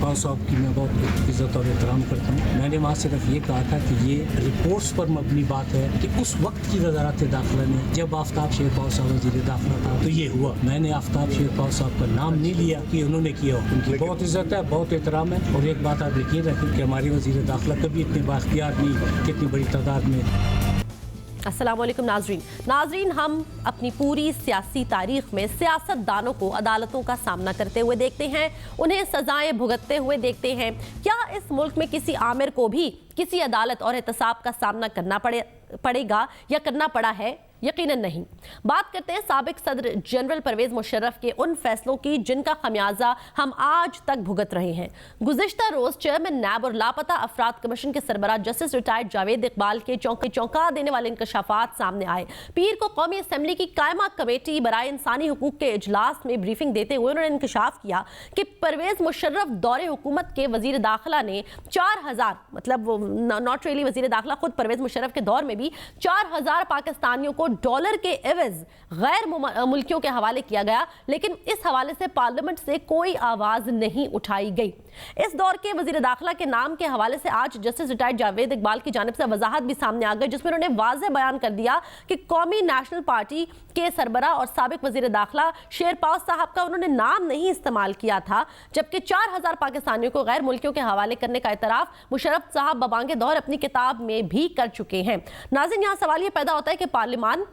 शेरपाल साहब की मैं बहुत इज़्ज़त और एहतराम करता हूँ। मैंने वहाँ सिर्फ ये कहा था कि ये रिपोर्ट्स पर मबनी बात है कि उस वक्त की वज़ारत दाखिला ने जब आफ्ताब शेरपाल साहब वज़ीर दाखिला था तो ये हुआ। मैंने आफ्ताब शेरपाल साहब का नाम नहीं लिया कि उन्होंने किया। उनकी बहुत इज़्ज़त है, बहुत एहतराम है। और एक बात आप यकीन रखें कि हमारे वज़ीर दाखिला कभी इतने बाख्तियार नहीं, कितनी बड़ी तादाद में। अस्सलाम वालेकुम नाजरीन, हम अपनी पूरी सियासी तारीख में सियासतदानों को अदालतों का सामना करते हुए देखते हैं, उन्हें सजाएं भुगतते हुए देखते हैं। क्या इस मुल्क में किसी आमिर को भी किसी अदालत और एहतसाब का सामना करना पड़ेगा या करना पड़ा है? यकीनन नहीं। बात करते हैं साबिक सदर जनरल परवेज मुशर्रफ के उन फैसलों की जिनका खमियाजा हम आज तक भुगत रहे हैं। गुज़िश्ता रोज चेयरमैन नैब और लापता अफराद कमीशन के सरबराह जस्टिस रिटायर्ड जावेद इकबाल के चौंका देने वाले इंकशाफात सामने आए। पीर को कौमी असम्बली की कायमा कमेटी बराए इंसानी हुकूक के इजलास में ब्रीफिंग देते हुए उन्होंने इंकशाफ किया कि परवेज मुशर्रफ दौरे हुकूमत के वजीर दाखिला ने 4000, मतलब नॉट रियली वजीर दाखिला, खुद परवेज मुशर्रफ के दौर में भी 4000 पाकिस्तानियों को डॉलर के एवज गैर मुल्कियों के हवाले किया गया, लेकिन इस हवाले से पार्लियामेंट से कोई आवाज नहीं उठाई गई। इस दौर के वजीर दाखिला के नाम के हवाले से आज जस्टिस रिटायर्ड जावेद इकबाल की जानिब से वजाहत भी सामने आ गई, जिसमें उन्होंने वाज़ेह बयान कर दिया कि कौमी नेशनल पार्टी के सरबराह और साबिक वजीर दाखिला शेरपाल साहब का उन्होंने नाम नहीं इस्तेमाल किया था, जबकि 4000 पाकिस्तानियों को गैर मुल्कियों के हवाले करने का इतराफ मुशर्रफ साहब बबांगे दौर अपनी किताब में भी कर चुके हैं। नाज़रीन, यहाँ सवाल ये पैदा होता है कि पार्लियामान,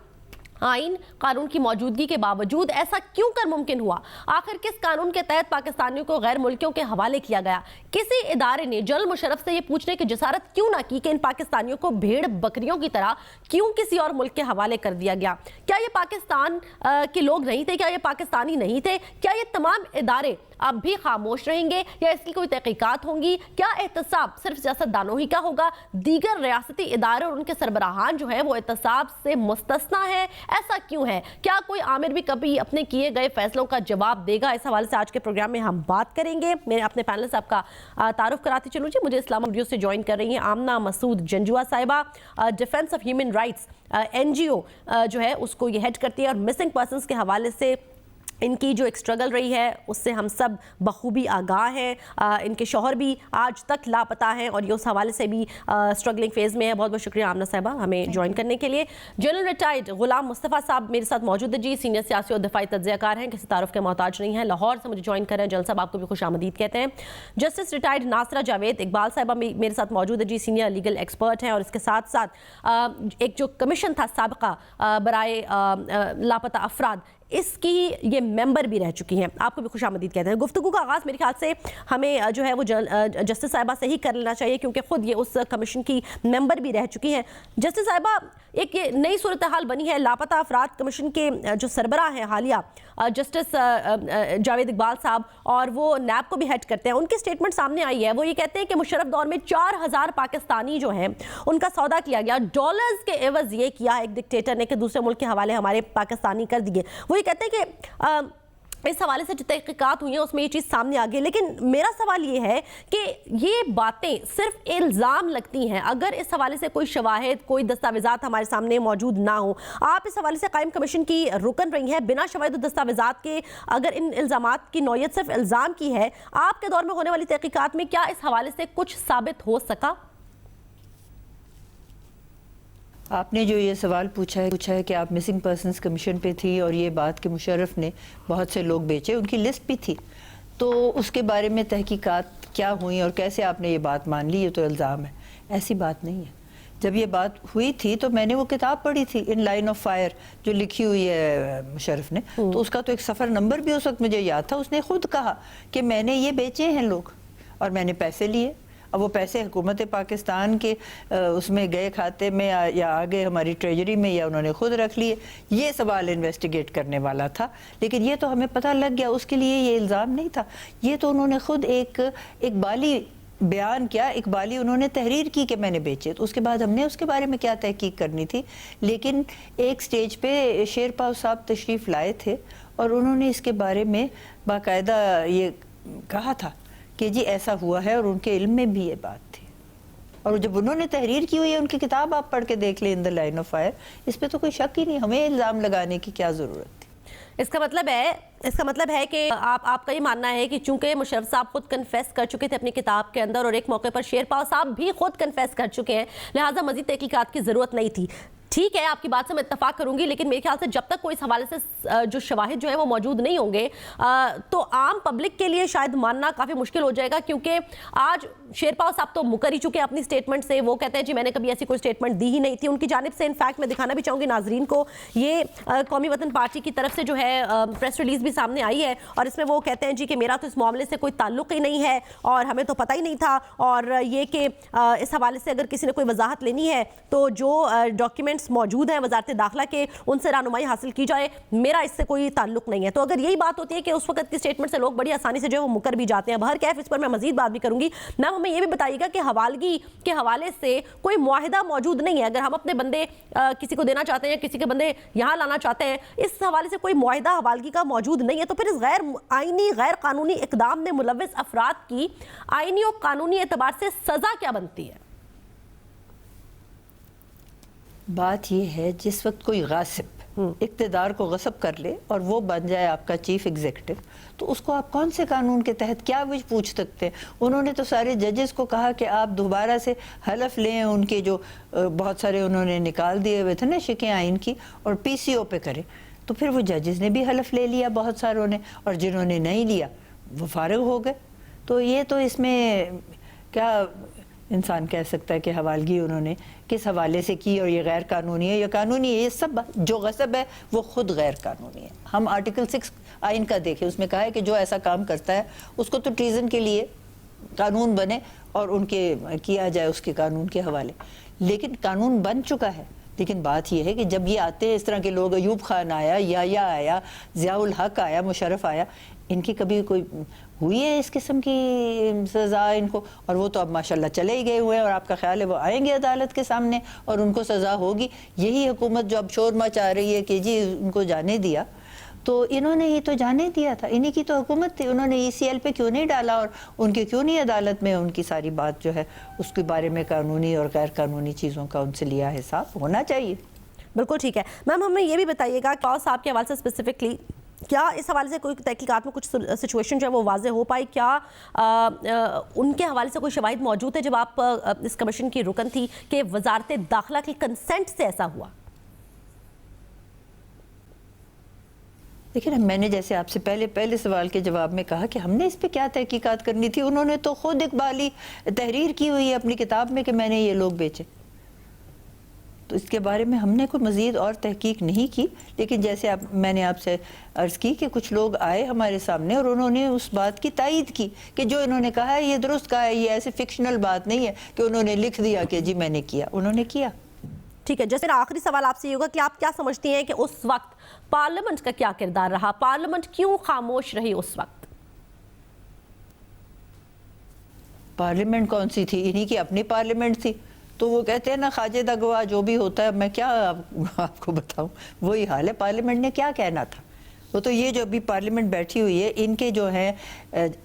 आइन, कानून की मौजूदगी के बावजूद ऐसा क्यों कर मुमकिन हुआ? आखिर किस कानून के तहत पाकिस्तानियों को गैर मुल्कियों के हवाले किया गया? किसी इदारे ने जनरल मुशर्रफ से ये पूछने की जसारत क्यों ना की कि इन पाकिस्तानियों को भेड़ बकरियों की तरह क्यों किसी और मुल्क के हवाले कर दिया गया? क्या ये पाकिस्तान के लोग नहीं थे? क्या ये पाकिस्तानी नहीं थे? क्या ये तमाम इदारे अब भी खामोश रहेंगे या इसकी कोई तहकीकात होंगी? क्या एहतसाब सिर्फ सियासतदानों ही का होगा? दीगर रियासती इदारे और उनके सरबराहान जो है वो एहतसाब से मुस्तस्ना है। ऐसा क्यों है? क्या कोई आमिर भी कभी अपने किए गए फैसलों का जवाब देगा? इस हवाले से आज के प्रोग्राम में हम बात करेंगे। मैं अपने पैनल से आपका तारुफ कराती चलूँ जी। मुझे इस्लामाबाद से ज्वाइन कर रही हैं आमना मसूद जंजुआ साहिबा, defence of human rights NGO जो है उसको ये हेड करती है और मिसिंग पर्सनस के हवाले से इनकी जो एक स्ट्रगल रही है उससे हम सब बखूबी आगाह हैं। इनके शौहर भी आज तक लापता हैं और ये उस हवाले से भी स्ट्रगलिंग फेज़ में है। बहुत बहुत शुक्रिया आमना साहिबा हमें ज्वाइन करने के लिए। जनरल रिटायर्ड गुलाम मुस्तफ़ा साहब मेरे साथ मौजूद है जी, सीनियर सियासी और दफाई तज्ज़ियाकार हैं, किसी तारुफ के मोहताज नहीं हैं, लाहौर से मुझे ज्वाइन कर रहे हैं। जनरल साहब आपको भी खुश आमदीद कहते हैं। जस्टिस रिटायर्ड नासरा जावेद इकबाल साहिबा मेरे साथ मौजूद है जी, सीनियर लीगल एक्सपर्ट हैं और इसके साथ साथ एक जो कमीशन था साबिका बराए लापता अफराद, इसकी ये मेंबर भी रह चुकी हैं। आपको भी खुश आमदीद कहते हैं। गुफ्तगू का आगाज़ मेरे ख्याल से हमें जो है वो जस्टिस साहिबा से ही कर लेना चाहिए क्योंकि ख़ुद ये उस कमीशन की मेंबर भी रह चुकी हैं। जस्टिस साहिबा, एक ये नई सूरत हाल बनी है, लापता अफराद कमीशन के जो सरबराह हैं हालिया जस्टिस जावेद इकबाल साहब, और वो नैब को भी हेड करते हैं, उनकी स्टेटमेंट सामने आई है। वो ये कहते हैं कि मुशर्रफ दौर में 4000 पाकिस्तानी जो हैं उनका सौदा किया गया, डॉलर्स के एवज ये किया एक डिक्टेटर ने कि दूसरे मुल्क के हवाले हमारे पाकिस्तानी कर दिए। वो ये कहते हैं कि इस हवाले से जो तहकीकात हुई हैं उसमें ये चीज़ सामने आ गई, लेकिन मेरा सवाल ये है कि ये बातें सिर्फ इल्ज़ाम लगती हैं। अगर इस हवाले से कोई शवाहिद, कोई दस्तावेज़ात हमारे सामने मौजूद ना हो, आप इस हवाले से कायम कमीशन की रुकन रही हैं, बिना शवाहिद और दस्तावेज़ात के अगर इन इल्ज़ामात की नौयत सिर्फ इल्ज़ाम की है, आपके दौर में होने वाली तहकीकात में क्या इस हवाले से कुछ साबित हो सका? आपने जो ये सवाल पूछा है कि आप मिसिंग पर्सनस कमीशन पे थी और ये बात कि मुशर्रफ ने बहुत से लोग बेचे, उनकी लिस्ट भी थी, तो उसके बारे में तहकीकात क्या हुई और कैसे आपने ये बात मान ली? ये तो इल्ज़ाम है, ऐसी बात नहीं है। जब ये बात हुई थी तो मैंने वो किताब पढ़ी थी, इन लाइन ऑफ फायर, जो लिखी हुई है मुशर्रफ ने, तो उसका तो एक सफ़र नंबर भी उस वक्त मुझे याद था। उसने खुद कहा कि मैंने ये बेचे हैं लोग और मैंने पैसे लिए। अब वो पैसे हुकूमत पाकिस्तान के उसमें गए खाते में या आगे हमारी ट्रेजरी में, या उन्होंने खुद रख लिए, ये सवाल इन्वेस्टिगेट करने वाला था। लेकिन ये तो हमें पता लग गया, उसके लिए ये इल्ज़ाम नहीं था। ये तो उन्होंने खुद एक इकबाली बयान किया, इकबाली उन्होंने तहरीर की कि मैंने बेचे। तो उसके बाद हमने उसके बारे में क्या तहकीक करनी थी। लेकिन एक स्टेज पे शेरपाल साहब तशरीफ़ लाए थे और उन्होंने इसके बारे में बाकायदा ये कहा था कि जी ऐसा हुआ है, और उनके इल्म में भी ये बात थी। और जब उन्होंने तहरीर की हुई है, उनकी किताब आप पढ़ के देख लें, in the line of fire, इस पे तो कोई शक ही नहीं, हमें इल्ज़ाम लगाने की क्या ज़रूरत थी। इसका मतलब है कि आपका ये मानना है कि चूंकि मुशर्रफ साहब खुद कन्फेस कर चुके थे अपनी किताब के अंदर और एक मौके पर शेरपाल साहब भी खुद कन्फेस कर चुके हैं, लिहाजा मजीद तहकीकात की ज़रूरत नहीं थी। ठीक है, आपकी बात से मैं इत्तफाक करूंगी, लेकिन मेरे ख्याल से जब तक कोई इस हवाले से जो शवाहिद जो है वो मौजूद नहीं होंगे तो आम पब्लिक के लिए शायद मानना काफ़ी मुश्किल हो जाएगा, क्योंकि आज शेरपाल साहब तो मुकर ही चुके हैं अपनी स्टेटमेंट से। वो कहते हैं जी मैंने कभी ऐसी कोई स्टेटमेंट दी ही नहीं थी उनकी जानिब से। इनफैक्ट मैं दिखाना भी चाहूँगी नाजरीन को, ये कौमी वतन पार्टी की तरफ से जो है प्रेस रिलीज भी सामने आई है और इसमें वो कहते हैं जी कि मेरा तो इस मामले से कोई ताल्लुक ही नहीं है और हमें तो पता ही नहीं था, और ये कि इस हवाले से अगर किसी ने कोई वजाहत लेनी है तो जो डॉक्यूमेंट्स मौजूद हैं वजारत दाखिला के उनसे रहनुमाई हासिल की जाए, मेरा इससे कोई ताल्लुक नहीं है। तो अगर यही बात होती है कि उस वक्त की स्टेटमेंट से लोग बड़ी आसानी से जो है वो मुकर भी जाते हैं। बहरकैफ इस पर मैं मजीद बात भी करूंगी। मैम हमें ये भी बताइएगा कि हवालगी के हवाले से कोई मुआहिदा मौजूद नहीं है, अगर हम अपने बंदे किसी को देना चाहते हैं या किसी के बंदे यहाँ लाना चाहते हैं, इस हवाले से कोई मुआहिदा हवालगी का मौजूद नहीं है, तो फिर इस गैर आइनी गैर कानूनी इकदाम में मुलव्विस अफराद की आइनी और कानूनी एतबार से सज़ा क्या बनती है? बात यह है जिस वक्त कोई गासिब इक़्तिदार को गसब कर ले और वो बन जाए आपका चीफ एग्जीक्यूटिव, तो उसको आप कौन से कानून के तहत क्या कुछ पूछ सकते हैं? उन्होंने तो सारे जजेस को कहा कि आप दोबारा से हलफ लें, उनके जो बहुत सारे उन्होंने निकाल दिए हुए थे ना शिकें आइन की, और पीसीओ पे करें। तो फिर वो जजेस ने भी हलफ ले लिया बहुत सारों ने, और जिन्होंने नहीं लिया वो फारिग हो गए। तो ये तो इसमें क्या इंसान कह सकता है कि हवालगी उन्होंने किस हवाले से की और ये गैर कानूनी है या कानूनी है? ये सब जो गसब है वो खुद गैर कानूनी है। हम आर्टिकल 6 आइन का देखें, उसमें कहा है कि जो ऐसा काम करता है उसको तो ट्रीजन के लिए कानून बने और उनके किया जाए उसके कानून के हवाले। लेकिन कानून बन चुका है। लेकिन बात यह है कि जब ये आते हैं इस तरह के लोग, अयूब खान आया, या आया, ज़ियाउल हक आया, मुशर्रफ आया, इनकी कभी कोई हुई है इस किस्म की सज़ा इनको? और वो तो अब माशाल्लाह चले ही गए हुए हैं, और आपका ख्याल है वो आएंगे अदालत के सामने और उनको सज़ा होगी? यही हुकूमत जो अब शोर मचा रही है कि जी उनको जाने दिया, तो इन्होंने ही तो जाने दिया था, इन्हीं की तो हुकूमत थी। उन्होंने ECL पे क्यों नहीं डाला और उनके क्यों नहीं अदालत में उनकी सारी बात जो है उसके बारे में कानूनी और गैर कानूनी चीज़ों का उनसे लिया हिसाब होना चाहिए। बिल्कुल ठीक है। मैम हमें ये भी बताइएगा कि साहब के हवाले से स्पेसिफिकली क्या इस हवाले से कोई तहकीकात में कुछ सिचुएशन जो है वो वाज़े हो पाई? क्या उनके हवाले से कोई शवाहिद मौजूद है जब आप इस कमीशन की रुकन थी कि वजारत दाखिला की कंसेंट से ऐसा हुआ? देखिए ना, मैंने जैसे आपसे पहले सवाल के जवाब में कहा कि हमने इस पे क्या तहकीकात करनी थी। उन्होंने तो खुद इकबाली तहरीर की हुई है अपनी किताब में कि मैंने ये लोग बेचे, तो इसके बारे में हमने कोई मज़ीद और तहकीक नहीं की। लेकिन जैसे मैंने आपसे अर्ज़ की कि कुछ लोग आए हमारे सामने और उन्होंने उस बात की तायीद की कि जो इन्होंने कहा है ये दुरुस्त कहा है, ये ऐसे फिक्शनल बात नहीं है कि उन्होंने लिख दिया कि जी मैंने किया, उन्होंने किया। ठीक है, जैसे आखिरी सवाल आपसे ये होगा कि आप क्या समझती हैं कि उस वक्त पार्लियामेंट का क्या किरदार रहा? पार्लियामेंट क्यों खामोश रही उस वक्त? पार्लियामेंट कौन सी थी? इन्हीं की अपनी पार्लियामेंट थी। तो वो कहते हैं ना खाजेदा गवाह जो भी होता है, मैं क्या आपको बताऊं, वही हाल है। पार्लियामेंट ने क्या कहना था? वो तो ये जो अभी पार्लियामेंट बैठी हुई है, इनके जो है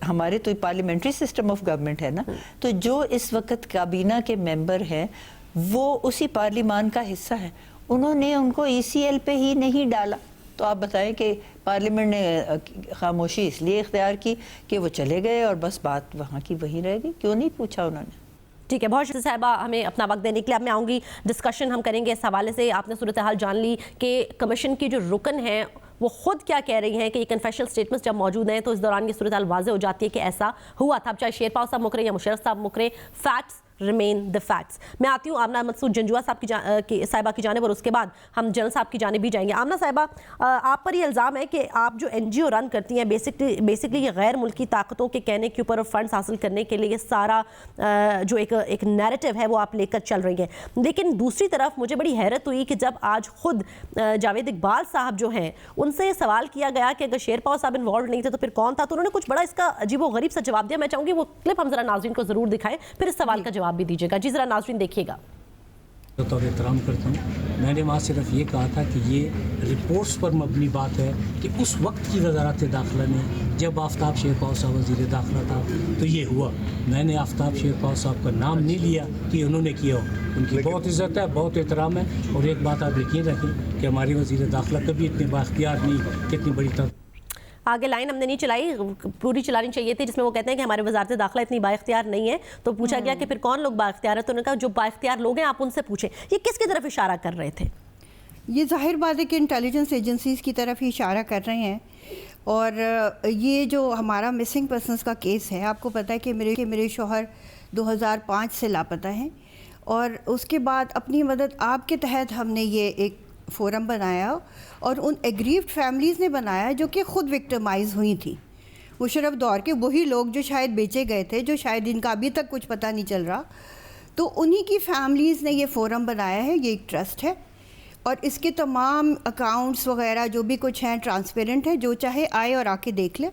हमारे तो पार्लियामेंट्री सिस्टम ऑफ गवर्नमेंट है ना, तो जो इस वक्त काबीना के मेंबर हैं वो उसी पार्लियामान का हिस्सा है। उन्होंने उनको ECL पे ही नहीं डाला, तो आप बताएं कि पार्लियामेंट ने खामोशी इसलिए इख्तियार की कि वो चले गए और बस बात वहाँ की वहीं रह गई? क्यों नहीं पूछा उन्होंने? ठीक है, बहुत शुक्रिया साहिबा हमें अपना वक्त देने के लिए। अब मैं आऊँगी, डिस्कशन हम करेंगे इस हवाले से। आपने सूरत हाल जान ली कि कमीशन की जो रुकन है वो खुद क्या कह रही हैं कि ये कन्फेशनल स्टेटमेंट्स जब मौजूद हैं तो इस दौरान ये सूरत हाल वाज़े हो जाती है कि ऐसा हुआ था। अब चाहे शेरपाल साहब मुकरे या मुशर्रफ साहब मुकरे, फैक्ट्स रिमेन द फैक्ट्स। मैं आती हूँ आमना मसूद जंजुआ साहब की साहिबा की जानिब, और उसके बाद हम जनरल साहब की जानिब भी जाएंगे। आमना साहिबा, आप पर ये इल्ज़ाम है कि आप जो NGO रन करती हैं बेसिकली ये गैर मुल्की ताकतों के कहने के ऊपर फंड्स हासिल करने के लिए सारा जो एक नैरेटिव है वो आप लेकर चल रही हैं। लेकिन दूसरी तरफ मुझे बड़ी हैरत हुई कि जब आज खुद जावेद इकबाल साहब जो हैं उनसे सवाल किया गया कि अगर शेरपाल साहब इन्वॉल्व नहीं थे तो फिर कौन था, तो उन्होंने कुछ बड़ा इसका अजीब व गरीब सा जवाब दिया। मैं चाहूँगी वो क्लिप हम ज़रा नाज़रीन को ज़रूर दिखाएं, फिर इस सवाल का जवाब भी दीजिएगा। जी ज़रा नाज़रीन देखिएगा। और एहतराम करता हूँ, میں نے وہاں صرف یہ کہا تھا کہ یہ رپورٹس پر مبنی بات ہے کہ اس وقت کی وزارت داخلہ نے جب آفتاب شیرپاؤ صاحب وزیر داخلہ تھا تو یہ ہوا. میں نے آفتاب شیرپاؤ صاحب کا نام نہیں لیا کہ انہوں نے کیا ہو. ان کی بہت عزت ہے, بہت احترام ہے, اور ایک بات آپ یقین رکھیں کہ ہماری وزیر داخلہ کبھی اتنے بااختیار نہیں کہ اتنی بڑی آگے لائن ہم نے نہیں چلائی, پوری چلانی چاہیے تھی, جس میں وہ کہتے ہیں کہ ہمارے وزارت داخلہ اتنی بااختیار نہیں ہے. تو پوچھا گیا کہ پھر کون لوگ بااختیار ہیں, تو انہوں نے کہا جو بااختیار لوگ ہیں آپ ان سے پوچھیں. یہ کس کی طرف اشارہ کر رہے تھے؟ یہ ظاہر بات ہے کہ انٹیلیجنس ایجنسیز کی طرف ہی اشارہ کر رہے ہیں. اور یہ جو ہمارا مسنگ پرسنس کا کیس ہے, آپ کو پتہ ہے کہ میرے شوہر 2005 سے لاپتہ ہیں, اور اس کے بعد اپنی مدد آپ کے تحت ہم نے یہ ایک فورم بنایا, اور ان ایگریوڈ فیملیز نے بنایا جو کہ خود وکٹمائز ہوئی تھیں مشرف دور کے, وہی لوگ جو شاید بیچے گئے تھے, جو شاید ان کا ابھی تک کچھ پتہ نہیں چل رہا. تو انہی کی فیملیز نے یہ فورم بنایا ہے. یہ ایک ٹرسٹ ہے, اور اس کے تمام اکاؤنٹس وغیرہ جو بھی کچھ ہیں ٹرانسپیرنٹ ہے, جو چاہے آئے اور آ کے دیکھ لے.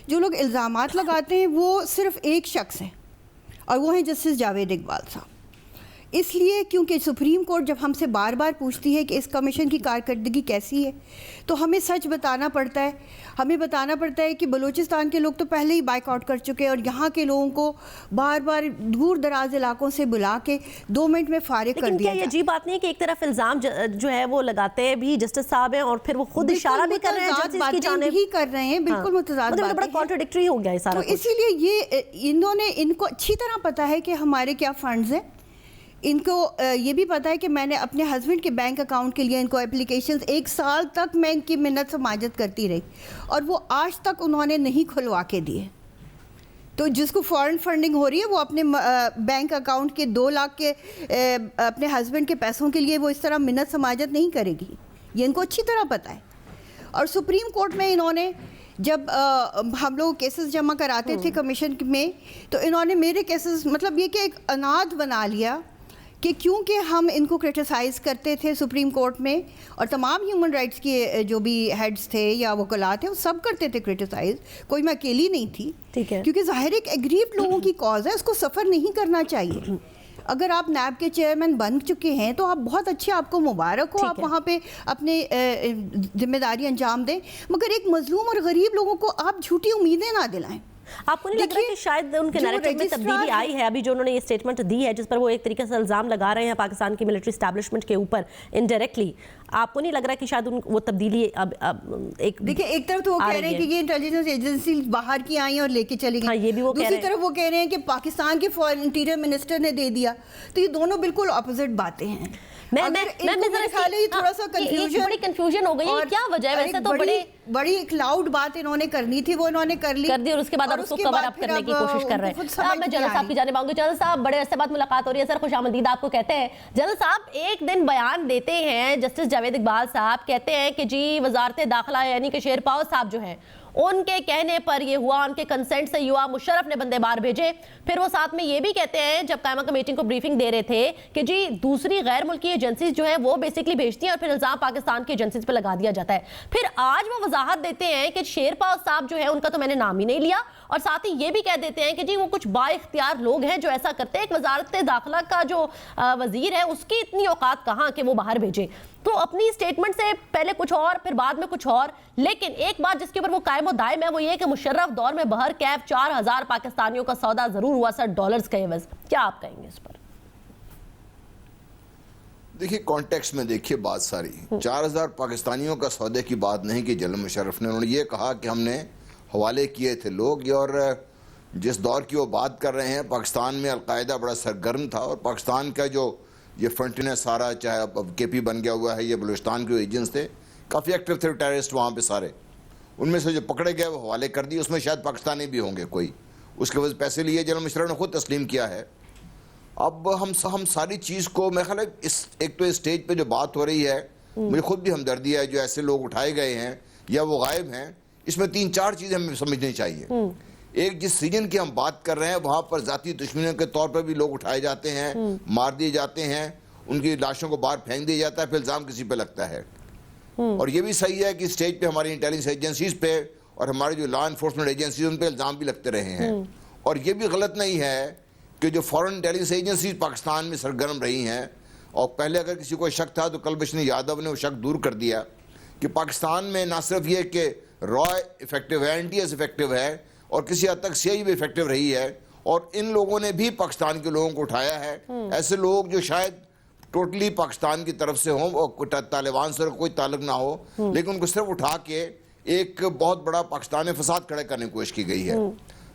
جو لوگ الزامات لگاتے ہیں وہ صرف ایک شخص ہیں, اور وہ ہیں جسٹس جاوید اقبال صاحب. اس لیے کیونکہ سپریم کورٹ جب ہم سے بار بار پوچھتی ہے کہ اس کمیشن کی کارکردگی کیسی ہے, تو ہمیں سچ بتانا پڑتا ہے. ہمیں بتانا پڑتا ہے کہ بلوچستان کے لوگ تو پہلے ہی بائک آؤٹ کر چکے ہیں, اور یہاں کے لوگوں کو بار بار دور دراز علاقوں سے بلا کے 2 منٹ میں فارغ کر دیا. لیکن کیا یہ عجیب بات نہیں ہے کہ ایک طرف الزام جو ہے وہ لگاتے بھی جسٹس صاحب ہیں, اور پھر وہ خود اشارہ بھی کر رہے ہیں جسٹس کی جانب ہی کر رہے ہیں, بالکل متضاد باتیں ہیں. بڑا کانٹرڈکٹری ہو گیا ہے سارا. تو اسی لیے ان کو اچھی طرح پتہ ہے کہ ہمارے کیا فنڈز ہیں. ان کو یہ بھی پتہ ہے کہ میں نے اپنے ہسبینڈ کے بینک اکاؤنٹ کے لیے ان کو اپلیکیشنز 1 سال تک میں ان کی منت سماجت کرتی رہی, اور وہ آج تک انہوں نے نہیں کھلوا کے دیے. تو جس کو فورن فنڈنگ ہو رہی ہے وہ اپنے بینک اکاؤنٹ کے 2 لاکھ کے اپنے ہسبینڈ کے پیسوں کے لیے وہ اس طرح منت سماجت نہیں کرے گی. یہ ان کو اچھی طرح پتہ ہے. اور سپریم کورٹ میں انہوں نے جب ہم لوگ کیسز جمع کراتے تھے کمیشن میں, تو انہوں نے میرے کیسز مطلب یہ کہ ایک اناد بنا لیا کہ کیونکہ ہم ان کو کرٹیسائز کرتے تھے سپریم کورٹ میں, اور تمام ہیومن رائٹس کے جو بھی ہیڈز تھے یا وکلاء تھے وہ سب کرتے تھے کرٹیسائز, کوئی میں اکیلی نہیں تھی. کیونکہ ظاہر ایک ایگریوڈ لوگوں کی کاز ہے, اس کو سفر نہیں کرنا چاہیے. اگر آپ نیب کے چیئرمین بن چکے ہیں تو آپ بہت اچھے, آپ کو مبارک ہو, آپ وہاں پہ اپنے ذمہ داری انجام دیں, مگر ایک مظلوم اور غریب لوگوں کو آپ جھوٹی امیدیں نہ دلائیں. آپ کو نہیں لگ رہا کہ شاید ان کے نیریٹو میں تبدیلی آئی ہے ابھی جو انہوں نے یہ اسٹیٹمنٹ دی ہے, جس پر وہ ایک طریقے سے الزام لگا رہے ہیں پاکستان کی ملٹری اسٹیبلشمنٹ کے اوپر انڈائریکٹلی, آپ کو نہیں لگ رہا کہ شاید وہ تبدیلی اب ایک دیکھیں, ایک طرف تو وہ کہہ رہے ہیں کہ یہ انٹیلیجنس ایجنسی باہر کی آئی اور لے کے چلی گئی, یہ بھی وہ دوسری طرف وہ کہہ رہے ہیں کہ پاکستان کے انٹیریئر منسٹر نے دے دیا. تو یہ دونوں بالکل اپوزٹ باتیں ہیں. بڑی کنفیوژن ہو گئی ہے, کیا وجہ ہے؟ ویسے تو بڑی ایک لاؤڈ بات انہوں نے کرنی تھی, وہ انہوں نے کر لی, اور اس کے بعد اس کو کور اپ کرنے کی کوشش کر رہے ہیں. میں جنرل صاحب کی جانب آؤں گی. جنرل صاحب بڑے عرصے بعد ملاقات ہو رہی ہے, سر خوش آمدید آپ کو کہتے ہیں. جنرل صاحب ایک دن بیان دیتے ہیں جسٹس جاوید اقبال صاحب, کہتے ہیں کہ جی وزارت داخلہ یعنی کہ شیرپاؤ صاحب جو ہیں ان کے کہنے پر یہ ہوا, ان کے کنسنٹ سے ہوا, مشرف نے بندے بار بھیجے. پھر وہ ساتھ میں یہ بھی کہتے ہیں جب قائمہ کمیٹی کو بریفنگ دے رہے تھے کہ جی دوسری غیر ملکی ایجنسیز جو ہیں وہ بیسکلی بھیجتی ہیں اور پھر الزام پاکستان کی ایجنسیز پہ لگا دیا جاتا ہے. پھر آج وہ وضاحت دیتے ہیں کہ شیرپاؤ صاحب جو ہے ان کا تو میں نے نام ہی نہیں لیا, اور ساتھ ہی یہ بھی کہہ دیتے ہیں کہ جی وہ کچھ با اختیار لوگ ہیں جو ایسا کرتے ہیں. ایک وزارت داخلہ کا جو وزیر ہے اس کی اتنی اوقات کہاں کہ وہ باہر بھیجے. تو اپنی سٹیٹمنٹ سے پہلے کچھ اور پھر بعد میں کچھ اور, لیکن ایک بات جس کے اوپر وہ قائم و دائم ہے وہ یہ کہ مشرف دور میں بہر کیف 4000 پاکستانیوں کا سودا ضرور ہوا $60 کے عوض. کیا آپ کہیں گے اس پر؟ دیکھیے کانٹیکس میں دیکھیے بات ساری 4000 پاکستانیوں کا سودے کی بات نہیں کی جنرل مشرف نے. انہوں نے یہ کہا کہ ہم نے حوالے کیے تھے لوگ, اور جس دور کی وہ بات کر رہے ہیں پاکستان میں القاعدہ بڑا سرگرم تھا, اور پاکستان کا جو یہ فرنٹین ہے سارا, چاہے اب کے پی بن گیا ہوا ہے, یہ بلوچستان کے ایجنٹس تھے کافی ایکٹیو تھے ٹیررسٹ وہاں پہ سارے, ان میں سے جو پکڑے گئے وہ حوالے کر دیے. اس میں شاید پاکستانی بھی ہوں گے کوئی, اس کے وجہ پیسے لیے جنرل مشرف نے خود تسلیم کیا ہے. اب ہم ساری چیز کو میں خیال ہے ایک تو اسٹیج پہ جو بات ہو رہی ہے مجھے خود بھی ہمدردی ہے جو ایسے لوگ اٹھائے گئے ہیں یا وہ غائب ہیں, اس میں 3-4 چیزیں ہمیں سمجھنی چاہیے. ایک جس ریجن کی ہم بات کر رہے ہیں وہاں پر ذاتی دشمنیوں کے طور پر بھی لوگ اٹھائے جاتے ہیں, مار دیے جاتے ہیں, ان کی لاشوں کو باہر پھینک دیا جاتا ہے, پھر الزام کسی پہ لگتا ہے. اور یہ بھی صحیح ہے کہ اسٹیج پہ ہماری انٹیلیجنس ایجنسیز پہ اور ہمارے جو لا انفورسمنٹ ایجنسیز ان پہ الزام بھی لگتے رہے ہیں. اور یہ بھی غلط نہیں ہے کہ جو فورن انٹیلیجنس ایجنسیز پاکستان میں سرگرم رہی ہیں اور پہلے اگر کسی کو شک تھا تو کلبھوشن یادو نے وہ شک دور کر دیا کہ پاکستان میں نہ صرف یہ کہ را افیکٹو ہے، اینٹی ایس افیکٹو ہے، اور کسی حد تک سی بھی افیکٹو رہی ہے، اور ان لوگوں نے بھی پاکستان کے لوگوں کو اٹھایا ہے. ایسے لوگ جو شاید ٹوٹلی پاکستان کی طرف سے ہوں اور طالبان سے کوئی تعلق نہ ہو، لیکن ان کو صرف اٹھا کے ایک بہت بڑا پاکستان میں فساد کھڑے کرنے کی کوشش کی گئی ہے.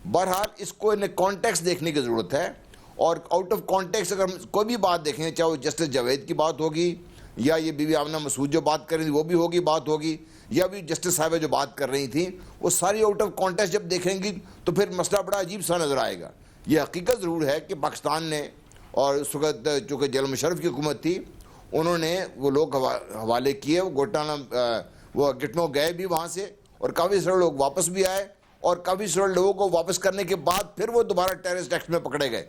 بہرحال اس کو کانٹیکسٹ دیکھنے کی ضرورت ہے، اور آؤٹ آف کانٹیکسٹ اگر کوئی بھی بات دیکھیں، چاہے وہ جسٹس جاوید کی بات ہوگی یا یہ بی بی آمنہ مسعود جو بات کر رہی تھی وہ بھی ہوگی بات ہوگی، یا بھی جسٹس صاحبہ جو بات کر رہی تھیں، وہ ساری آؤٹ آف کانٹیکسٹ جب دیکھیں گی تو پھر مسئلہ بڑا عجیب سا نظر آئے گا. یہ حقیقت ضرور ہے کہ پاکستان نے، اور اس وقت چونکہ جنرل مشرف کی حکومت تھی، انہوں نے وہ لوگ حوالے کیے، وہ گٹنو گئے بھی وہاں سے، اور کافی سارے لوگ واپس بھی آئے، اور کافی سارے لوگوں کو واپس کرنے کے بعد پھر وہ دوبارہ ٹیررسٹ ایکٹ میں پکڑے گئے.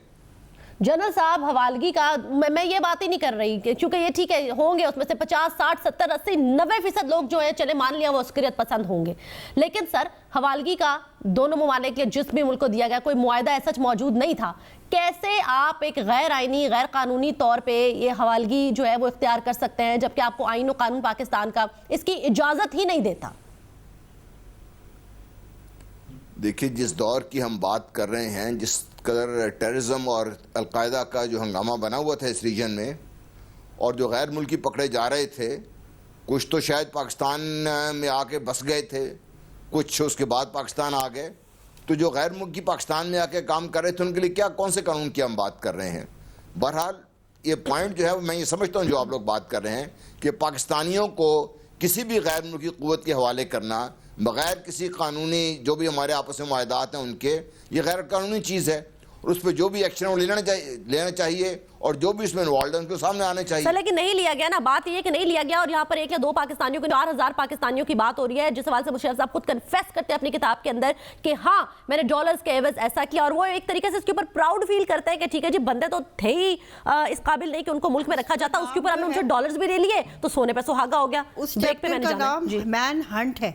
جنرل صاحب حوالگی کا میں یہ بات ہی نہیں کر رہی کہ چونکہ یہ ٹھیک ہے ہوں گے اس میں سے 50 60 70 80 90% لوگ جو ہیں چلے مان لیا وہ عسکریت پسند ہوں گے، لیکن سر حوالگی کا دونوں ممالک کے جس بھی ملک کو دیا گیا کوئی معاہدہ ایسا موجود نہیں تھا. کیسے آپ ایک غیر آئینی غیر قانونی طور پہ یہ حوالگی جو ہے وہ اختیار کر سکتے ہیں جبکہ آپ کو آئین و قانون پاکستان کا اس کی اجازت ہی نہیں دیتا؟ دیکھیے جس دور کی ہم بات کر رہے ہیں، جس قدر ٹیررزم اور القاعدہ کا جو ہنگامہ بنا ہوا تھا اس ریجن میں، اور جو غیر ملکی پکڑے جا رہے تھے، کچھ تو شاید پاکستان میں آ کے بس گئے تھے، کچھ اس کے بعد پاکستان آ گئے، تو جو غیر ملکی پاکستان میں آ کے کام کر رہے تھے ان کے لیے کون سے قانون کی ہم بات کر رہے ہیں. بہرحال یہ پوائنٹ جو ہے میں یہ سمجھتا ہوں جو آپ لوگ بات کر رہے ہیں کہ پاکستانیوں کو کسی بھی غیر ملکی قوت کے حوالے کرنا بغیر کسی قانونی جو بھی ہمارے آپس میں معاہدات ہیں ان کے، یہ غیر قانونی چیز ہے، اور اس پہ جو بھی ایکشن وہ لینا چاہیے اور جو بھی اس میں انوالوڈ ہیں ان کے سامنے آنے چاہیے. سر لیکن نہیں لیا گیا نا، بات یہ ہے کہ نہیں لیا گیا، اور یہاں پر 1 یا 2 پاکستانیوں کے 4000 پاکستانیوں کی بات ہو رہی ہے، جس حوالے سے مشرف صاحب خود کنفیس کرتے ہیں اپنی کتاب کے اندر کہ ہاں میں نے ڈالرز کے عوض ایسا کیا، اور وہ ایک طریقے سے اس کے اوپر پراؤڈ فیل کرتے ہیں کہ ٹھیک ہے جی بندے تو تھے ہی اس قابل نہیں کہ ان کو ملک میں رکھا جاتا، اس کے اوپر ہم نے ان سے ڈالرز بھی لے لیے تو سونے پہ سہاگا ہو گیا. اس چیپٹر کا نام مین ہنٹ ہے.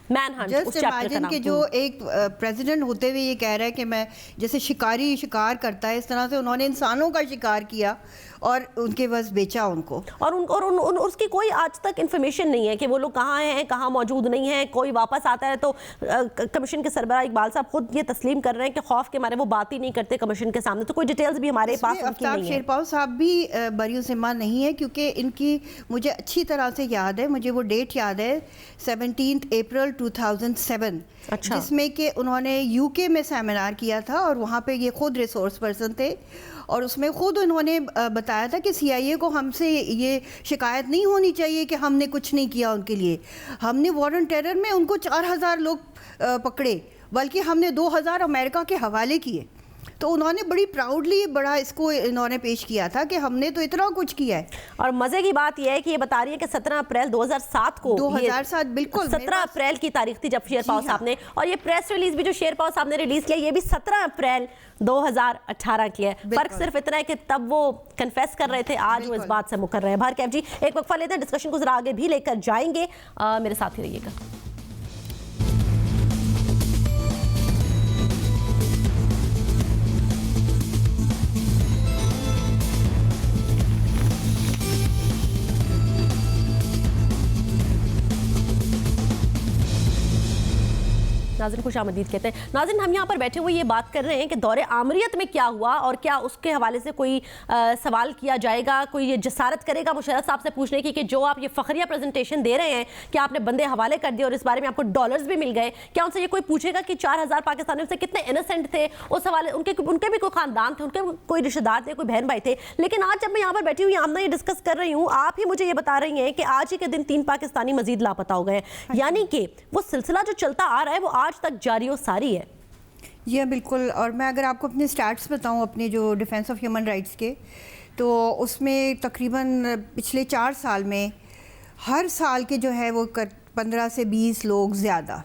مین ہنٹ. جسٹ امیجن کہ جو ایک پریزیڈنٹ ہوتے ہوئے یہ کہہ رہا ہے کہ میں جیسے شکاری شکار کرتا ہے اس طرح سے انہوں نے انسانوں کا شکار کیا اور ان کے بس بیچا ان کو، اور اس کی کوئی آج تک انفارمیشن نہیں ہے کہ وہ لوگ کہاں ہیں کہاں موجود نہیں ہیں. کوئی واپس آتا ہے تو کمیشن کے سربراہ اقبال صاحب خود یہ تسلیم کر رہے ہیں کہ خوف کے مارے وہ بات ہی نہیں کرتے کمیشن کے سامنے، تو کوئی ڈیٹیلز بھی ہمارے پاس ان کی نہیں ہے. شیرپاؤ صاحب بھی بری ذمہ نہیں ہے کیونکہ ان کی مجھے اچھی طرح سے یاد ہے، مجھے وہ ڈیٹ یاد ہے 17 اپریل 2007، جس میں کہ انہوں نے یو کے میں سیمینار کیا تھا اور وہاں پہ یہ خود ریسورس پرسن تھے، اور اس میں خود انہوں نے بتایا تھا کہ سی آئی اے کو ہم سے یہ شکایت نہیں ہونی چاہیے کہ ہم نے کچھ نہیں کیا ان کے لیے. ہم نے وار آن ٹیرر میں ان کو 4000 لوگ پکڑے، بلکہ ہم نے 2000 امریکہ کے حوالے کیے. تو انہوں نے بڑی پراؤڈلی بڑا اس کو انہوں نے پیش کیا تھا کہ ہم نے تو اتنا کچھ کیا ہے. اور مزے کی بات یہ ہے کہ یہ بتا رہی ہے کہ 17 اپریل 2007 کو 2007 بالکل 17 اپریل کی تاریخ تھی جب شیرپاؤ صاحب نے، اور یہ پریس ریلیز بھی جو شیرپاؤ صاحب نے ریلیز کیا یہ بھی 17 اپریل 2018 کی ہے. فرق صرف اتنا ہے کہ تب وہ کنفیس کر رہے تھے، آج وہ اس بات سے مکر رہے ہیں. بھارکیف جی ایک وقفہ لیتے ہیں، ڈسکشن کو ذرا آگے بھی لے کر جائیں گے، میرے ساتھ ہی رہیے گا. ناظرین خوش آمدید کہتے ہیں. ناظرین ہم یہاں پر بیٹھے ہوئے یہ بات کر رہے ہیں کہ دور آمریت میں کیا ہوا اور کیا اس کے حوالے سے کوئی سوال کیا جائے گا، کوئی یہ جسارت کرے گا مشرف صاحب سے پوچھنے کی کہ جو آپ یہ فخریہ پریزنٹیشن دے رہے ہیں کہ آپ نے بندے حوالے کر دیے اور اس بارے میں آپ کو ڈالرز بھی مل گئے، کیا ان سے یہ کوئی پوچھے گا کہ 4000 پاکستانیوں سے کتنے انسینٹ تھے اس حوالے، ان کے بھی کوئی خاندان تھے، ان کے کوئی رشتہ دار تھے، کوئی بہن بھائی تھے. لیکن آج جب میں یہاں پر بیٹھی ہوئی آمنہ یہ ڈسکس کر رہی ہوں، آپ ہی مجھے یہ بتا رہی ہیں کہ آج ہی کے دن 3 پاکستانی مزید لاپتہ ہو گئے ہیں، یعنی کہ وہ سلسلہ جو چلتا آ رہا ہے وہ آج تک جاری و ساری ہے. جی ہاں بالکل. اور میں اگر آپ کو اپنے سٹیٹس بتاؤں اپنے جو ڈیفینس آف ہیومن رائٹس کے، تو اس میں تقریباً پچھلے 4 سال میں ہر سال کے جو ہے وہ 15 سے 20 لوگ زیادہ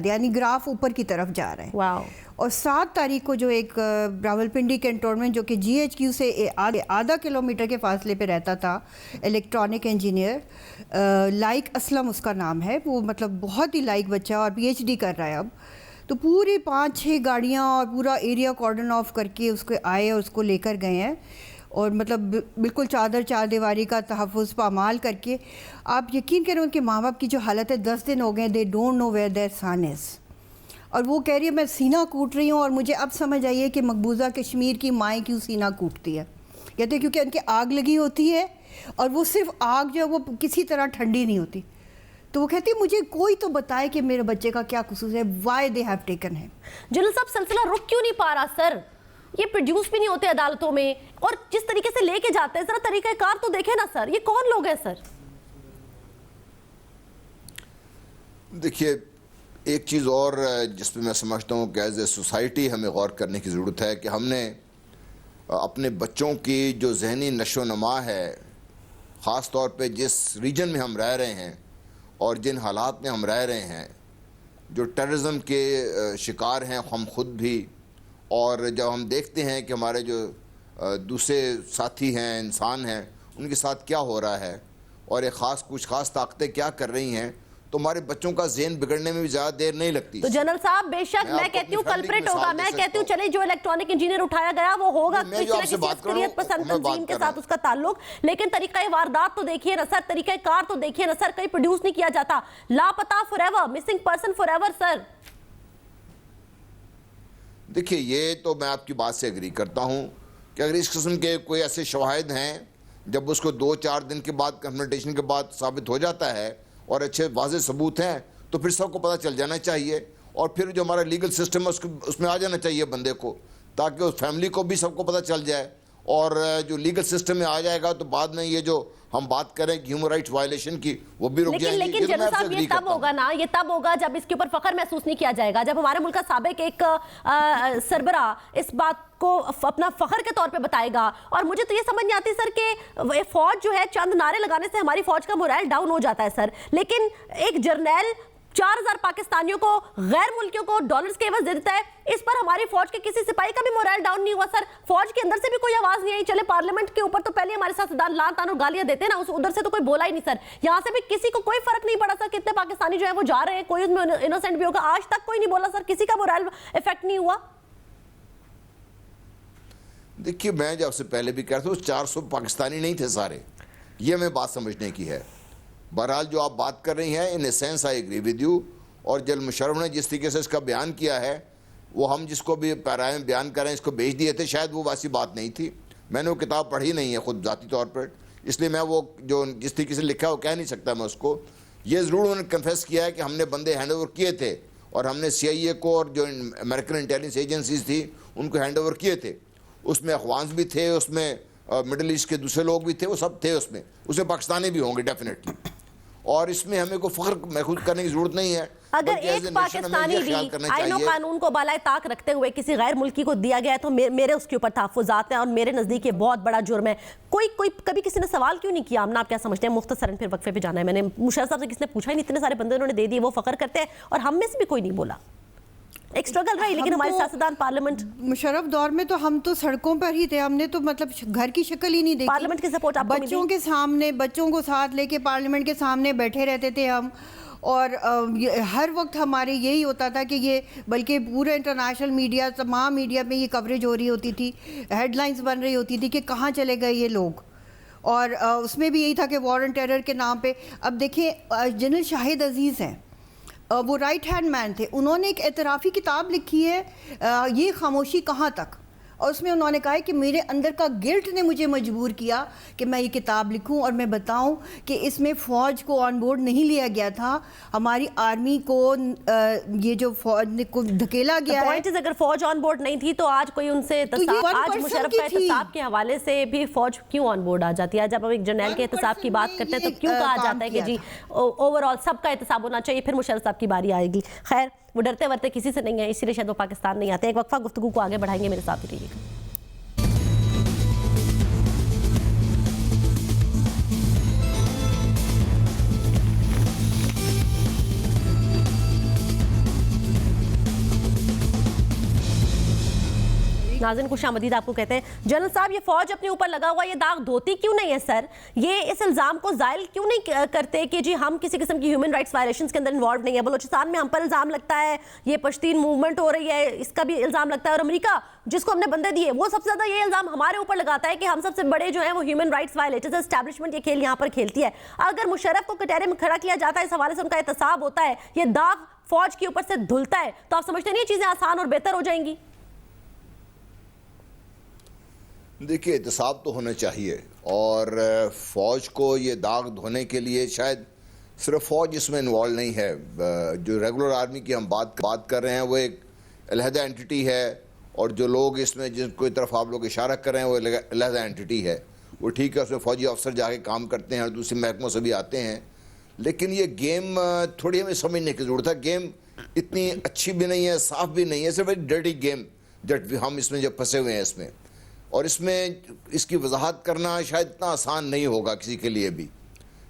یعنی گراف اوپر کی طرف جا رہے ہیں. واو. اور 7 تاریخ کو جو ایک راولپنڈی کینٹونمنٹ جو کہ جی ایچ کیو سے آدھا کلومیٹر کے فاصلے پہ رہتا تھا، الیکٹرانک انجینئر لائک اسلم اس کا نام ہے، وہ مطلب بہت ہی لائک بچہ اور پی ایچ ڈی کر رہا ہے اب. تو پوری 5-6 گاڑیاں اور پورا ایریا کارڈن آف کر کے اس کو آئے اور اس کو لے کر گئے ہیں. اور مطلب بالکل چار دیواری کا تحفظ پامال کر کے. آپ یقین کریں ان کے ماں باپ کی جو حالت ہے, 10 دن ہو گئے, they don't know where their son is. اور وہ کہہ رہی ہے میں سینہ کوٹ رہی ہوں, اور مجھے اب سمجھ آئی ہے کہ مقبوضہ کشمیر کی مائیں کیوں سینہ کوٹتی ہے. کہتے ہیں کیونکہ ان کے آگ لگی ہوتی ہے, اور وہ صرف آگ جو ہے وہ کسی طرح ٹھنڈی نہیں ہوتی. تو وہ کہتی ہے مجھے کوئی تو بتائے کہ میرے بچے کا کیا قصور ہے, وائی دے ہیو ٹیکن ہے. جنرل صاحب سلسلہ رک کیوں نہیں پا رہا سر؟ یہ پروڈیوس بھی نہیں ہوتے عدالتوں میں, اور جس طریقے سے لے کے جاتے ہیں, ذرا طریقہ کار تو دیکھیں نا سر, یہ کون لوگ ہیں سر؟ دیکھیے ایک چیز اور جس پہ میں سمجھتا ہوں کہ ایز اے سوسائٹی ہمیں غور کرنے کی ضرورت ہے کہ ہم نے اپنے بچوں کی جو ذہنی نشو و نما ہے, خاص طور پہ جس ریجن میں ہم رہ رہے ہیں اور جن حالات میں ہم رہ رہے ہیں, جو ٹیررزم کے شکار ہیں ہم خود بھی, اور جب ہم دیکھتے ہیں کہ ہمارے جو دوسرے ساتھی ہیں, انسان ہیں, ان کے ساتھ کیا ہو رہا ہے اور ایک کچھ خاص طاقتیں کیا کر رہی ہیں, تو ہمارے بچوں کا ذہن بگڑنے میں بھی زیادہ دیر نہیں لگتی. تو جنرل صاحب بے شک میں کہتی ہوں کلپریٹ ہوگا, میں کہتی ہوں چلے جو الیکٹرانک انجینئر اٹھایا گیا وہ ہوگا کسی نہ کسی عسکریت پسند تنظیم کے ساتھ اس کا تعلق, لیکن طریقہ واردات تو دیکھیے نا سر, طریقہ کار تو دیکھیے نا سر, کہیں پروڈیوس نہیں کیا جاتا. لاپتہ forever, missing person forever sir. دیکھیے یہ تو میں آپ کی بات سے اگری کرتا ہوں کہ اگر اس قسم کے کوئی ایسے شواہد ہیں, جب اس کو 2-4 دن کے بعد کنفرنٹیشن کے بعد ثابت ہو جاتا ہے اور اچھے واضح ثبوت ہیں, تو پھر سب کو پتہ چل جانا چاہیے, اور پھر جو ہمارا لیگل سسٹم ہے اس میں آ جانا چاہیے بندے کو, تاکہ اس فیملی کو بھی سب کو پتہ چل جائے. اور جو لیگل سسٹم میں آ جائے گا تو بعد میں یہ جو ہم بات کریں کہ ہیومن رائٹس وائلیشن کی, وہ بھی رک جائیں گی. لیکن جنرل صاحب یہ تب ہوگا نا, یہ تب ہوگا جب اس کے اوپر فخر محسوس نہیں کیا جائے گا, جب ہمارے ملک کا سابق ایک سربراہ اس بات کو اپنا فخر کے طور پہ بتائے گا. اور مجھے تو یہ سمجھ نہیں آتی سر کہ فوج جو ہے چند نعرے لگانے سے ہماری فوج کا مورائل ڈاؤن ہو جاتا ہے سر, لیکن ایک جرنیل 4000 پاکستانیوں کو, غیر ملکیوں کو ڈالرز کے عوض دے دیتا ہے, اس پر ہماری فوج کے کسی سپاہی کا بھی مورائل ڈاؤن نہیں ہوا سر. فوج کے اندر سے بھی کوئی آواز نہیں آئی. چلے پارلیمنٹ کے اوپر تو پہلے ہمارے ساتھ لان تان اور گالیاں دیتے ہیں نا, ادھر سے تو کوئی بولا ہی نہیں سر. یہاں سے بھی کسی کو کوئی فرق نہیں پڑا سر, کتنے پاکستانی جو ہیں وہ جا رہے ہیں, کوئی اس میں انوسنٹ بھی ہوگا, آج تک کوئی نہیں بولا سر, کسی کا مورائل افیکٹ نہیں ہوا. دیکھیے میں جب سے پہلے بھی کہتا ہوں 400 پاکستانی نہیں تھے سارے, یہ ہمیں بات سمجھنے کی ہے. بہرحال جو آپ بات کر رہی ہیں in a sense I agree with you, اور جنرل مشرف نے جس طریقے سے اس کا بیان کیا ہے, وہ ہم جس کو بھی پیرائے میں بیان کریں اس کو بھیج دیے تھے, شاید وہ ویسی بات نہیں تھی. میں نے وہ کتاب پڑھی نہیں ہے خود ذاتی طور پر, اس لیے میں وہ جو جس طریقے سے لکھا ہے وہ کہہ نہیں سکتا میں اس کو. یہ ضرور انہوں نے کنفیس کیا ہے کہ ہم نے بندے ہینڈ اوور کیے تھے, اور ہم نے CIA کو اور جو امریکن انٹیلیجنس ایجنسیز تھی ان کو ہینڈ اوور کیے تھے. اس میں افغانز بھی تھے, اس میں مڈل ایسٹ کے دوسرے لوگ بھی تھے, وہ سب تھے اس میں پاکستانی بھی ہوں گے ڈیفینیٹلی. اور اس میں ہمیں کوئی فخر محسوس کرنے کی ضرورت نہیں ہے. اگر ایک پاکستانی بھی آئین و قانون کو بالائے طاق رکھتے ہوئے کسی غیر ملکی کو دیا گیا ہے تو میرے اس کے اوپر تحفظات ہیں, اور میرے نزدیک یہ بہت بڑا جرم ہے. کبھی کسی نے سوال کیوں نہیں کیا؟ آمنہ آپ کیا سمجھتے ہیں؟ مختصراً پھر وقفے پہ جانا ہے. میں نے مشرف صاحب سے کسی نے پوچھا ہی نہیں, اتنے سارے بندے انہوں نے دے دیے, وہ فخر کرتے ہیں, اور ہم میں سے بھی کوئی نہیں بولا. ایک سٹرگل رہی, لیکن ہمارے سیاستدان پارلیمنٹ مشرف دور میں تو ہم تو سڑکوں پر ہی تھے, ہم نے تو مطلب گھر کی شکل ہی نہیں دیکھی. پارلیمنٹ کی سپورٹ آپ کو بچوں کے سامنے, بچوں کو ساتھ لے کے پارلیمنٹ کے سامنے بیٹھے رہتے تھے ہم, اور ہر وقت ہمارے یہی ہوتا تھا کہ یہ, بلکہ پورے انٹرنیشنل میڈیا, تمام میڈیا میں یہ کوریج ہو رہی ہوتی تھی, ہیڈ لائنز بن رہی ہوتی تھی کہ کہاں چلے گئے یہ لوگ. اور اس میں بھی یہی تھا کہ وار آن ٹیرر کے نام پہ. اب دیکھیں جنرل شاہد عزیز ہیں, وہ رائٹ ہینڈ مین تھے, انہوں نے ایک اعترافی کتاب لکھی ہے یہ خاموشی کہاں تک, اور اس میں انہوں نے کہا ہے کہ میرے اندر کا گلٹ نے مجھے مجبور کیا کہ میں یہ کتاب لکھوں اور میں بتاؤں کہ اس میں فوج کو آن بورڈ نہیں لیا گیا تھا, ہماری آرمی کو یہ جو فوج کو دھکیلا گیا ہے. اگر فوج آن بورڈ نہیں تھی تو آج کوئی ان سے آج مشرف کا احتساب کے حوالے سے بھی فوج کیوں آن بورڈ آ جاتی ہے؟ جب ہم ایک جرنیل کے احتساب کی بات کرتے ہیں تو کیوں کہا جاتا ہے کہ جی اوور آل سب کا احتساب ہونا چاہیے, پھر مشرف صاحب کی باری آئے گی. خیر وہ ڈرتے ورتے کسی سے نہیں ہے, اسی لیے شاید وہ پاکستان نہیں آتے. ایک وقفہ, گفتگو کو آگے بڑھائیں گے, میرے ساتھ ہی رہیے گا. नाज़रीन खुश आमदीद आपको कहते हैं। जनरल साहब, ये फौज अपने ऊपर लगा हुआ ये दाग धोती क्यों नहीं है सर? ये इस इल्ज़ाम को ज़ायल क्यों नहीं करते कि जी हम किसी किस्म की ह्यूमन राइट्स वायलेशंस के अंदर इन्वॉल्व नहीं है? बलूचिस्तान में हम पर इल्ज़ाम लगता है, ये पश्तीन मूवमेंट हो रही है, इसका भी इल्ज़ाम लगता है, और अमेरिका जिसको हमने बंदे दिए वो सबसे ज़्यादा ये इल्ज़ाम हमारे ऊपर लगाता है कि हम सबसे बड़े जो हैं वो ह्यूमन राइट्स वायलेटर्स, एस्टैब्लिशमेंट ये खेल यहाँ पर खेलती है। अगर मुशर्रफ को कटहरे में खड़ा किया जाता है, इस हवाले से उनका एहतसाब होता है, ये दाग फौज के ऊपर से धुलता है, तो आप समझते नहीं ये चीज़ें आसान और बेहतर हो जाएंगी? देखिए, एहतसाब तो होना चाहिए, और फ़ौज को ये दाग धोने के लिए शायद सिर्फ फ़ौज इसमें इन्वॉल्व नहीं है। जो रेगुलर आर्मी की हम बात कर रहे हैं वो एक अलहदा एंटिटी है, और जो लोग इसमें जिसको तरफ आप लोग इशारा कर रहे हैं वो अलहदा एंटिटी है। वो ठीक है, उसमें फ़ौजी अफसर जाके काम करते हैं और दूसरे महकमों से भी आते हैं, लेकिन ये गेम थोड़ी हमें समझने की ज़रूरत है। गेम इतनी अच्छी भी नहीं है, साफ़ भी नहीं है, सिर्फ एक डर्टी गेम जब हम इसमें जब फंसे हुए हैं इसमें, और इसमें इसकी वजाहत करना शायद इतना आसान नहीं होगा किसी के लिए भी।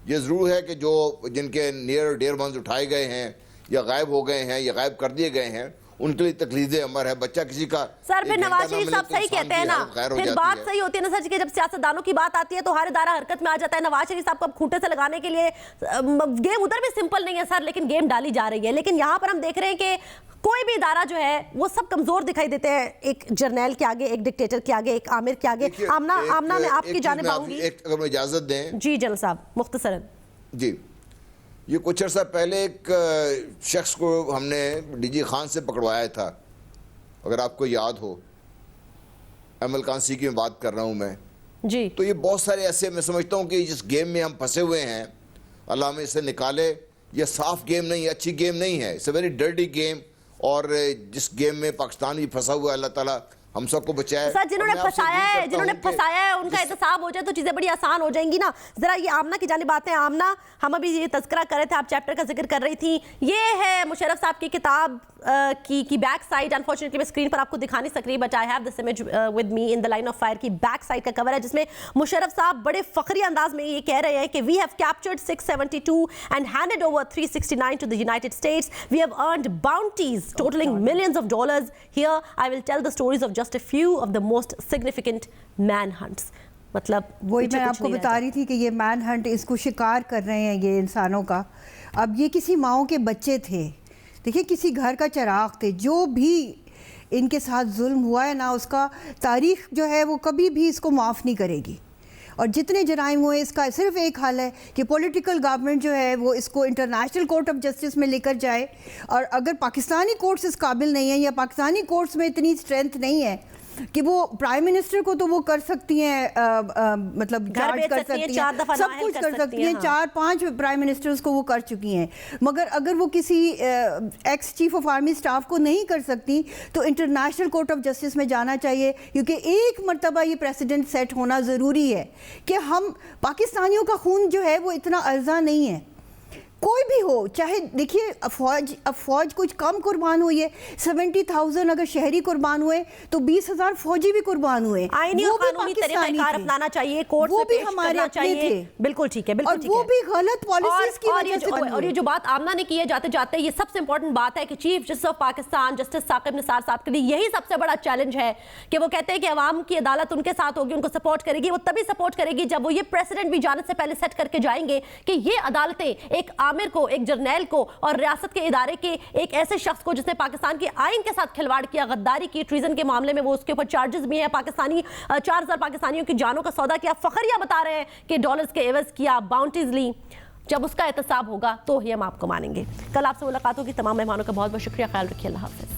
ये ज़रूर है कि जो जिनके नियर और डियर वंस उठाए गए हैं या गायब हो गए हैं या गायब कर दिए गए हैं, उनके लिए तकलीफ अमर है। बच्चा किसी का सर, फिर नवाज शरीफ साहब सही कहते हैं ना, फिर बात सही होती है ना सर, कि जब सियासतदानों की बात आती है तो हर इदारा हरकत में आ जाता है। नवाज शरीफ साहब को अब खूंटे से लगाने के लिए गेम उधर भी सिंपल नहीं है सर, लेकिन गेम डाली जा रही है। लेकिन यहाँ पर हम देख रहे हैं कि कोई भी इदारा जो है वो सब कमजोर दिखाई देते हैं, एक जर्नैल के आगे, एक डिक्टेटर के आगे, एक आमिर के आगे। आमना मैं आपकी जानिब आऊंगी, अगर इजाजत दें। जी जनरल साहब, मुख्तसरन। जी, ये कुछ अर्सा पहले एक शख्स को हमने डीजी खान से पकड़वाया था, अगर आपको याद हो, अमल कांसी की बात कर रहा हूँ मैं जी। तो ये बहुत सारे ऐसे, मैं समझता हूँ कि जिस गेम में हम फंसे हुए हैं, अल्लाह में इसे निकाले। ये साफ गेम नहीं है, अच्छी गेम नहीं है, it's a very dirty game, और जिस गेम में पाकिस्तान भी फंसा हुआ है, अल्लाह ताला हम सबको बचाए। सर, जिन्होंने फंसाया है उनका एहतसाब हो जाए तो चीजें बड़ी आसान हो जाएंगी ना। जरा ये आमना की जानिब आते हैं। आमना, हम अभी ये तज़किरा कर रहे थे, आप चैप्टर का जिक्र कर रही थी, ये है मुशर्रफ साहब की किताब की बैक साइड। अनफॉर्चुनेटली मैं स्क्रीन पर आपको दिखा नहीं सक रही, but I have this image with me in the line of fire की बैक साइड का कवर है, जिसमें मुशर्रफ साहब बड़े फखरी अंदाज में ये कह रहे हैं कि we have captured 672 and handed over 369 to the United States, we have earned bounties totalling millions of dollars, here I will tell the stories of just a few of the most significant man hunts. मतलब वही मैं आपको बता रही थी कि ये man Hunt, इसको शिकार कर रहे हैं ये इंसानों का। अब ये किसी माओ के बच्चे थे, देखिए किसी घर का चिराग थे। जो भी इनके साथ जुल्म हुआ है ना, उसका तारीख़ जो है वो कभी भी इसको माफ़ नहीं करेगी। और जितने जराइम हुए, इसका सिर्फ एक हल है कि पॉलिटिकल गवर्नमेंट जो है वो इसको इंटरनेशनल कोर्ट ऑफ जस्टिस में लेकर जाए। और अगर पाकिस्तानी कोर्ट्स इस काबिल नहीं है, या पाकिस्तानी कोर्ट्स में इतनी स्ट्रेंथ नहीं है कि वो प्राइम मिनिस्टर को तो वो कर सकती हैं, मतलब चार्ज कर सकती हैं, सब कुछ कर सकती हैं। 4-5 प्राइम मिनिस्टर्स को वो कर चुकी हैं, मगर अगर वो किसी ex chief of army staff को नहीं कर सकती तो इंटरनेशनल कोर्ट ऑफ जस्टिस में जाना चाहिए। क्योंकि एक मरतबा ये प्रेसिडेंट सेट होना ज़रूरी है कि हम पाकिस्तानियों का खून जो है वो इतना अर्जा नहीं है, कोई भी हो, चाहे देखिए फौज कुछ कम कुर्बान हुई है, 70,000 अगर शहरी कुर्बान हुए तो 20,000 फौजी भी कुर्बान हुए। आईनी और कानूनी तरीक़ाकार अपनाना चाहिए, कोर्ट वो से भी पेश हमारे करना चाहिए। थे। बिल्कुल ठीक है, बिल्कुल ठीक है। और वो भी गलत पॉलिसीज की वजह से बनी। और ये जो बात आमना ने की है, जाते जाते ये सबसे इंपॉर्टेंट बात है कि chief justice of Pakistan justice Saqib Nisar साहब के लिए यही सबसे बड़ा चैलेंज है कि वो कहते हैं कि अवाम की अदालत उनके साथ होगी, उनको सपोर्ट करेगी। वो तभी सपोर्ट करेगी जब वो ये प्रेसिडेंट भी जाने से पहले सेट करके जाएंगे कि ये अदालतें एक आमिर को, एक जर्नैल को और रियासत के इदारे के एक ऐसे शख्स को जिसने पाकिस्तान के आइन के साथ खिलवाड़ किया, गद्दारी की, ट्रीजन के मामले में वो उसके ऊपर चार्जेस भी हैं, 4,000 पाकिस्तानियों की जानों का सौदा किया, फखरिया बता रहे हैं कि डॉलर्स के एवज किया, बाउंटीज ली। जब उसका एहतसाब होगा तो ही हम आपको मानेंगे। कल आपसे मुलाकात होगी। तमाम मेहमानों का बहुत बहुत शुक्रिया। ख्याल रखिए। अल्लाह हाफिज़।